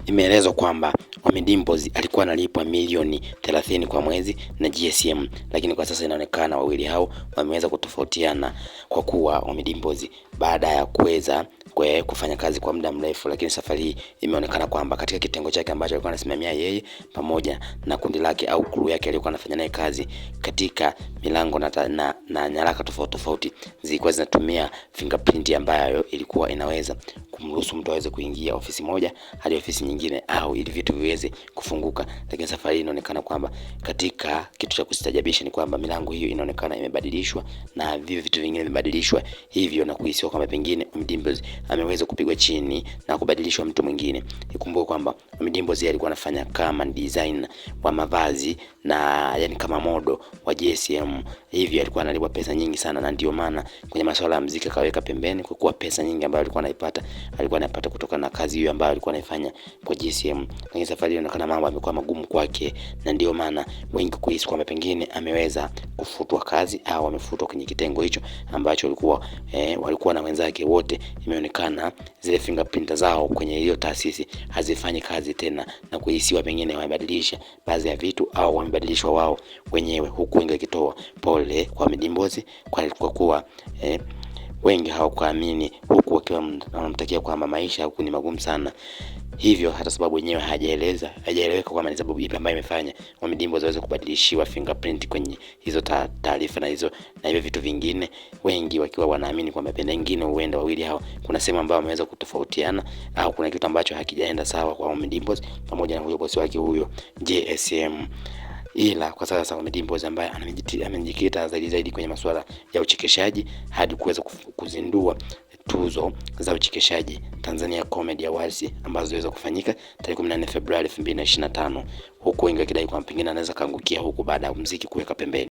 Imeelezwa kwamba Ommy Dimpoz alikuwa analipwa milioni 30 kwa mwezi na GSM, lakini kwa sasa inaonekana wawili hao wameweza kutofautiana, kwa kuwa Ommy Dimpoz baada ya kuweza kufanya kazi kwa muda mrefu, lakini safari hii imeonekana kwamba katika kitengo chake ambacho alikuwa anasimamia yeye pamoja na kundi lake au crew yake aliyokuwa anafanya naye kazi, katika milango na nyaraka tofauti zilikuwa zinatumia fingerprint ambayo ilikuwa inaweza kumruhusu mtu aweze kuingia ofisi moja hadi ofisi nyingine, au ili vitu viweze kufunguka. Lakini safari hii inaonekana kwamba katika kitu cha kustajabisha ni kwamba milango hiyo inaonekana imebadilishwa na vitu vingine vimebadilishwa, hivyo na kuhisiwa kwamba pengine Ommy Dimpoz ameweza kupigwa chini na kubadilishwa mtu mwingine. Ikumbuke kwamba Ommy Dimpoz alikuwa anafanya kama design wa mavazi na yani kama modo wa GSM, hivyo alikuwa analipwa pesa nyingi sana, na ndio maana kwenye masuala ya muziki akaweka pembeni, kwa kuwa pesa nyingi ambayo alikuwa anapata kutoka na kazi hiyo ambayo alikuwa anaifanya kwa GSM. Lakini safari inaonekana mambo yamekuwa magumu kwake, na ndio maana wengi kuhisi kwamba pengine ameweza kufutwa kazi au amefutwa kwenye kitengo hicho ambacho walikuwa na wenzake wote. Imeonekana zile fingerprint zao kwenye hiyo taasisi hazifanyi kazi tena, na kuhisiwa pengine wamebadilisha baadhi ya vitu au wamebadilishwa wao wenyewe, huku wengi wakitoa pole kwa Ommy Dimpoz kwa kuwa wengi hawakuamini, huku wakiwa wanamtakia kwamba maisha huku ni magumu sana. Hivyo hata sababu wenyewe hajaeleweka kwamba ni sababu ipi ambayo imefanya Ommy Dimpoz aweze kubadilishiwa fingerprint kwenye hizo taarifa na hivyo vitu vingine, wengi wakiwa wanaamini kwamba pengine huenda wawili hao kuna sehemu ambayo wameweza kutofautiana, au kuna kitu ambacho hakijaenda sawa kwa Ommy Dimpoz pamoja na huyo bosi wake huyo JSM. Ila kwa sasa Ommy Dimpoz ambaye amejikita zaidi kwenye masuala ya uchekeshaji hadi kuweza kuzindua tuzo za uchekeshaji Tanzania Comedy Awards ambazo ziweza kufanyika tarehe 14 Februari 2025, huku wengi wakidai kwamba pengine anaweza kaangukia huku baada ya muziki kuweka pembeni.